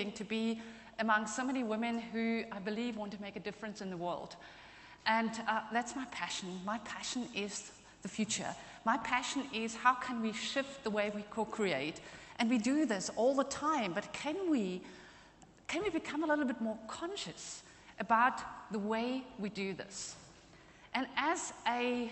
feeling to be among so many women who I believe want to make a difference in the world. And that's my passion. My passion is the future. My passion is how can we shift the way we co-create? And we do this all the time, but can we become a little bit more conscious about the way we do this? And as a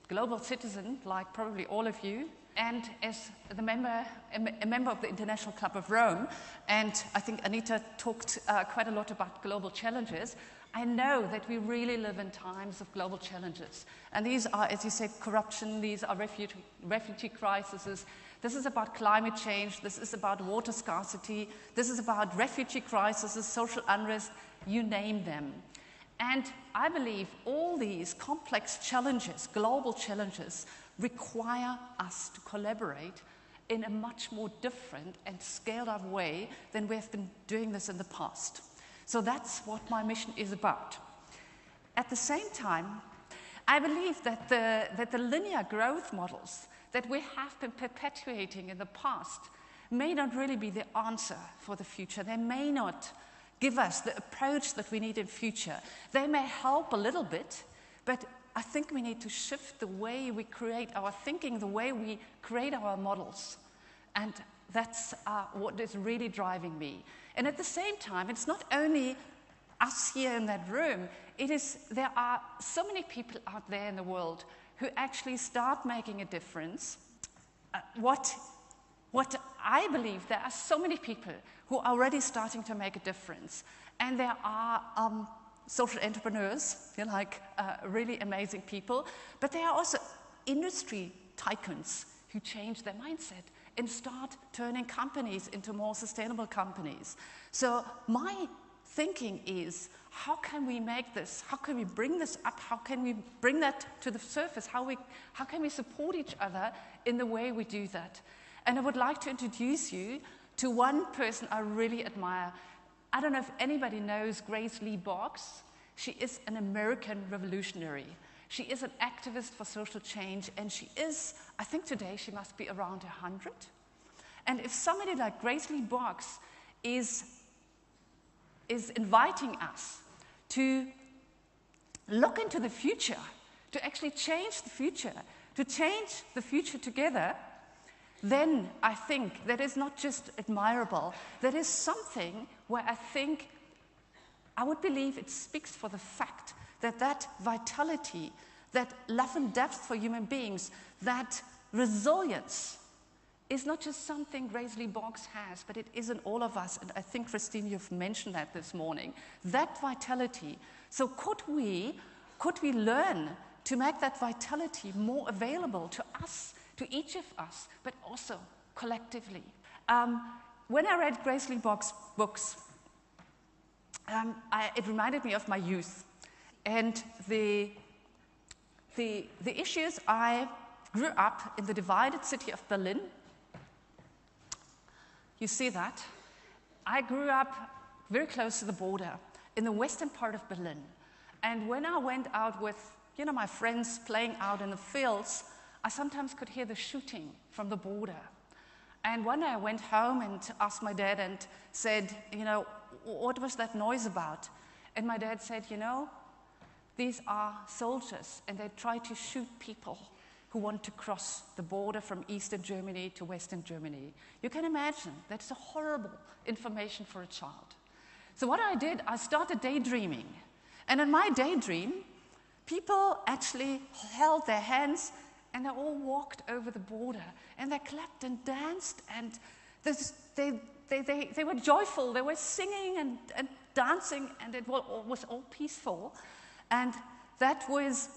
global citizen, like probably all of you, and as a member of the International Club of Rome, and I think Anita talked quite a lot about global challenges, I know that we really live in times of global challenges. And these are, as you said, corruption, these are refugee crises. This is about climate change, this is about water scarcity, this is about refugee crises, social unrest, you name them. And I believe all these complex challenges, global challenges, require us to collaborate in a much more different and scaled up way than we have been doing this in the past. So that's what my mission is about. At the same time, I believe that the linear growth models that we have been perpetuating in the past may not really be the answer for the future. They may not give us the approach that we need in future. They may help a little bit, but I think we need to shift the way we create our thinking, the way we create our models. And that's what is really driving me. And at the same time, it's not only us here in that room, there are so many people out there in the world who actually start making a difference. What I believe, there are so many people who are already starting to make a difference. And there are social entrepreneurs, they're like really amazing people, but there are also industry tycoons who change their mindset and start turning companies into more sustainable companies. So my thinking is, how can we make this, how can we bring this up, how can we bring that to the surface, how can we support each other in the way we do that? And I would like to introduce you to one person I really admire. I don't know if anybody knows Grace Lee Boggs. She is an American revolutionary. She is an activist for social change, and she is, I think today she must be around 100. And if somebody like Grace Lee Boggs is inviting us to look into the future, to actually change the future, to change the future together, then I think that is not just admirable, that is something where I think, I would believe it speaks for the fact that that vitality, that love and depth for human beings, that resilience is not just something Grace Lee Boggs has, but it is in all of us. And I think, Christine, you've mentioned that this morning. That vitality. So could we learn to make that vitality more available to us, to each of us, but also collectively? When I read Grace Lee Boggs' books, it reminded me of my youth. And the issues, I grew up in the divided city of Berlin. You see that? I grew up very close to the border in the western part of Berlin. And when I went out with, my friends playing out in the fields, I sometimes could hear the shooting from the border. And one day I went home and asked my dad and said, what was that noise about? And my dad said, these are soldiers, and they try to shoot people who want to cross the border from Eastern Germany to Western Germany. You can imagine, that's a horrible information for a child. So what I did, I started daydreaming. And in my daydream, people actually held their hands and they all walked over the border. And they clapped and danced, and they were joyful. They were singing and dancing, and it was all peaceful. And that was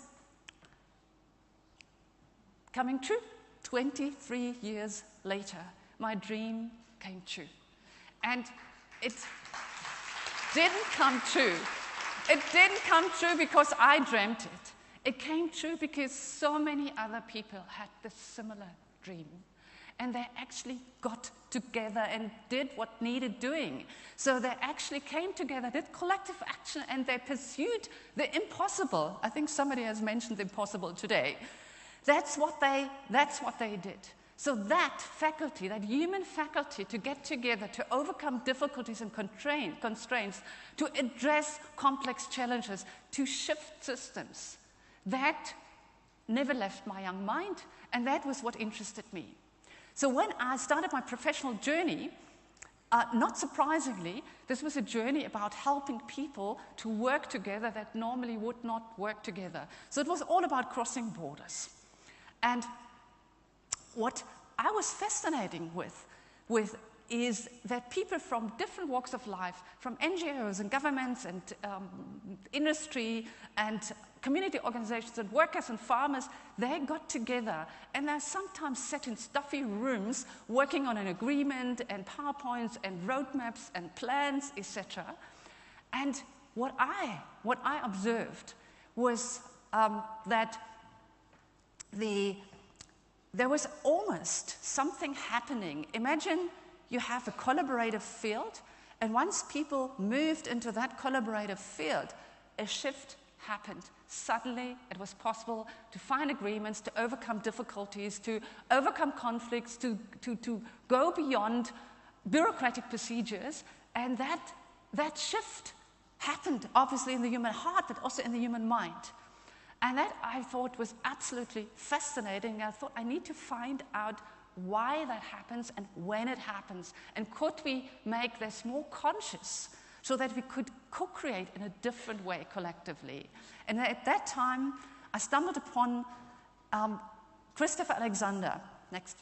coming true. 23 years later, my dream came true. And it didn't come true. It didn't come true because I dreamt it. It came true because so many other people had this similar dream. And they actually got together and did what needed doing. So they actually came together, did collective action, and they pursued the impossible. I think somebody has mentioned the impossible today. That's what they did. So that faculty, that human faculty to get together, to overcome difficulties and constraints, to address complex challenges, to shift systems, that never left my young mind, and that was what interested me. So when I started my professional journey, not surprisingly, this was a journey about helping people to work together that normally would not work together. So it was all about crossing borders. And what I was fascinating with is that people from different walks of life, from NGOs and governments and industry and community organizations and workers and farmers, they got together and they sometimes sat in stuffy rooms working on an agreement and PowerPoints and roadmaps and plans, etc. And what I observed was that there was almost something happening. Imagine you have a collaborative field, and once people moved into that collaborative field, a shift happened. Suddenly, it was possible to find agreements, to overcome difficulties, to overcome conflicts, to go beyond bureaucratic procedures, and that shift happened, obviously, in the human heart, but also in the human mind. And that I thought was absolutely fascinating. I thought I need to find out why that happens and when it happens. And could we make this more conscious so that we could co-create in a different way collectively? And at that time, I stumbled upon Christopher Alexander. Next.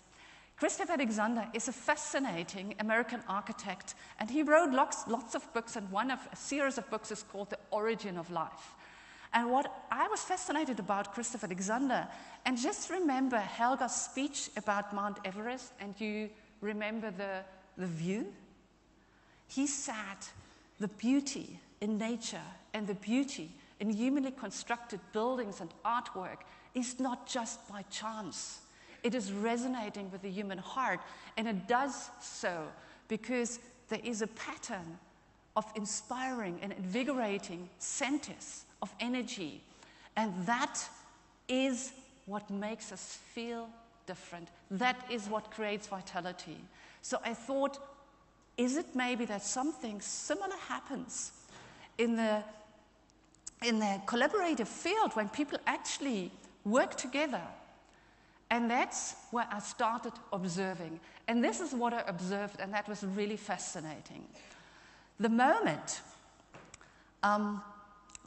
Christopher Alexander is a fascinating American architect, and he wrote lots of books, and one of a series of books is called The Origin of Life. And what I was fascinated about Christopher Alexander, and just remember Helga's speech about Mount Everest, and you remember the view? He said the beauty in nature and the beauty in humanly constructed buildings and artwork is not just by chance. It is resonating with the human heart, and it does so because there is a pattern of inspiring and invigorating centers of energy, and that is what makes us feel different. That is what creates vitality. So I thought, is it maybe that something similar happens in the collaborative field when people actually work together? And that's where I started observing. And this is what I observed, and that was really fascinating. The moment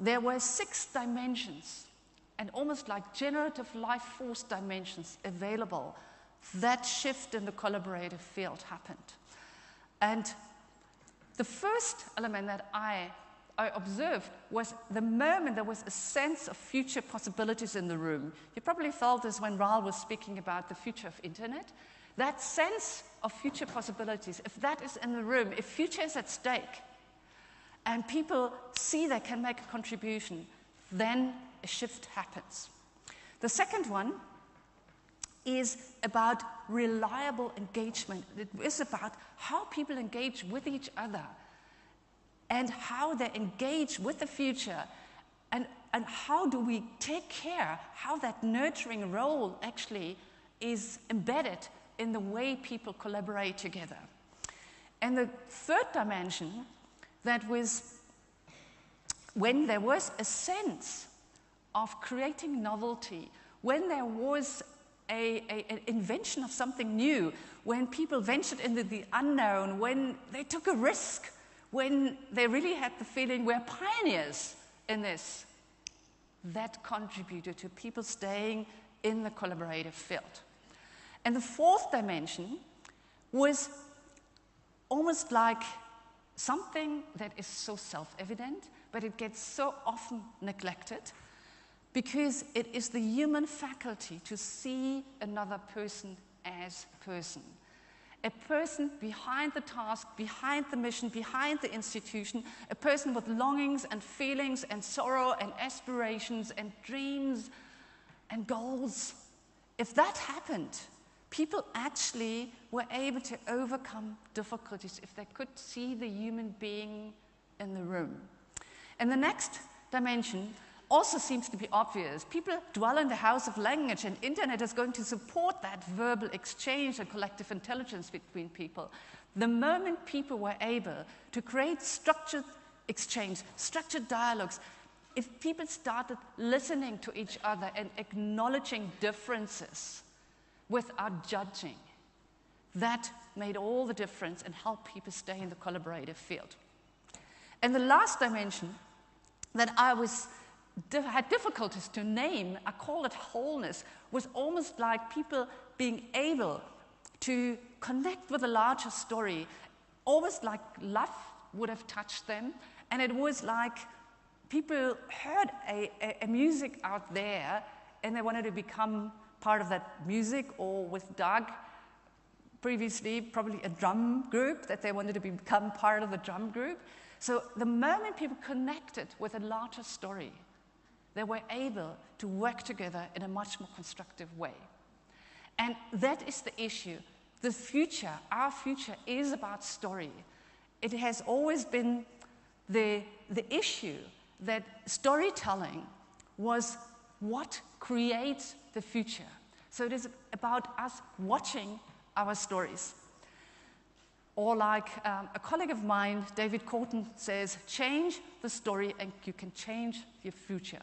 there were 6 dimensions, and almost like generative life force dimensions available, that shift in the collaborative field happened. And the first element that I observed was the moment there was a sense of future possibilities in the room. You probably felt this when Raul was speaking about the future of internet. That sense of future possibilities, if that is in the room, if future is at stake, and people see they can make a contribution, then a shift happens. The second one is about reliable engagement. It is about how people engage with each other and how they engage with the future, and how do we take care, how that nurturing role actually is embedded in the way people collaborate together. And the third dimension, that was when there was a sense of creating novelty, when there was an invention of something new, when people ventured into the unknown, when they took a risk, when they really had the feeling we're pioneers in this, that contributed to people staying in the collaborative field. And the fourth dimension was almost like something that is so self-evident, but it gets so often neglected, because it is the human faculty to see another person as person. A person behind the task, behind the mission, behind the institution, a person with longings and feelings and sorrow and aspirations and dreams and goals. If that happened, people actually were able to overcome difficulties if they could see the human being in the room. And the next dimension also seems to be obvious. People dwell in the house of language, and internet is going to support that verbal exchange and collective intelligence between people. The moment people were able to create structured exchange, structured dialogues, if people started listening to each other and acknowledging differences without judging, that made all the difference and helped people stay in the collaborative field. And the last dimension that I had difficulties to name, I call it wholeness, was almost like people being able to connect with a larger story, almost like love would have touched them, and it was like people heard a music out there and they wanted to become part of that music, or with Doug, previously probably a drum group, that they wanted to become part of the drum group. So the moment people connected with a larger story, they were able to work together in a much more constructive way. And that is the issue. The future, our future, is about story. It has always been the issue that storytelling was what creates the future. So it is about us watching our stories. Or like a colleague of mine, David Corton, says, change the story and you can change your future.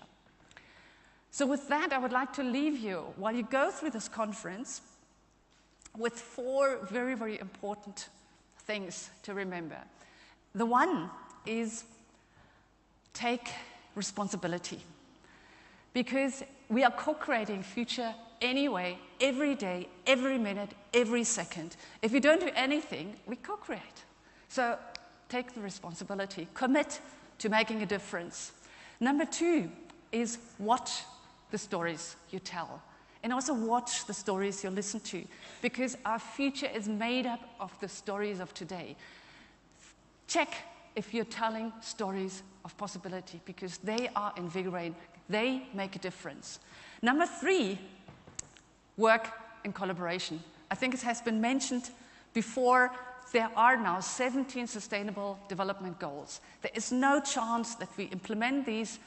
So with that, I would like to leave you, while you go through this conference, with 4 very, very important things to remember. The one is take responsibility. Because we are co-creating future anyway, every day, every minute, every second. If you don't do anything, we co-create. So take the responsibility. Commit to making a difference. Number 2 is watch the stories you tell. And also watch the stories you listen to. Because our future is made up of the stories of today. Check if you're telling stories of possibility, because they are invigorating. They make a difference. Number 3, work in collaboration. I think it has been mentioned before, there are now 17 Sustainable Development Goals. There is no chance that we implement these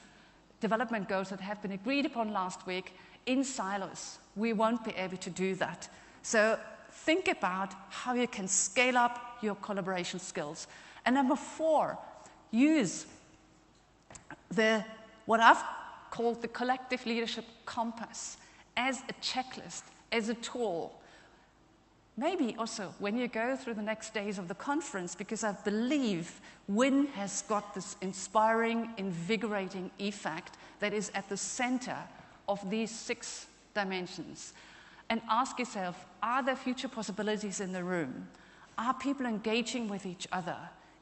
development goals that have been agreed upon last week in silos. We won't be able to do that. So think about how you can scale up your collaboration skills. And number 4, use what I've called the collective leadership compass as a checklist, as a tool. Maybe also when you go through the next days of the conference, because I believe WIN has got this inspiring, invigorating effect that is at the center of these 6 dimensions. And ask yourself, are there future possibilities in the room? Are people engaging with each other?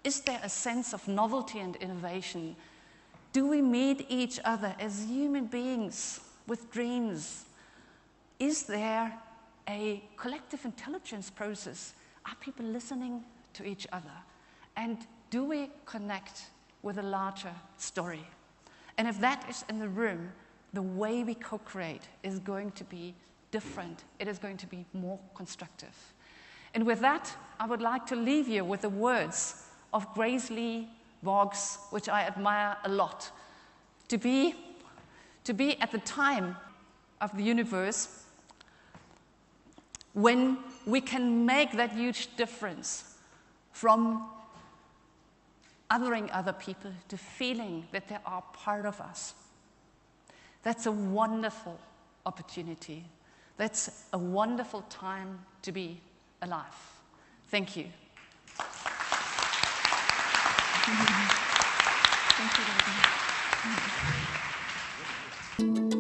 Is there a sense of novelty and innovation? Do we meet each other as human beings with dreams? Is there a collective intelligence process? Are people listening to each other? And do we connect with a larger story? And if that is in the room, the way we co-create is going to be different. It is going to be more constructive. And with that, I would like to leave you with the words of Grace Lee Boggs, which I admire a lot. To be at the time of the universe when we can make that huge difference from othering other people to feeling that they are part of us. That's a wonderful opportunity. That's a wonderful time to be alive. Thank you. Thank you, David.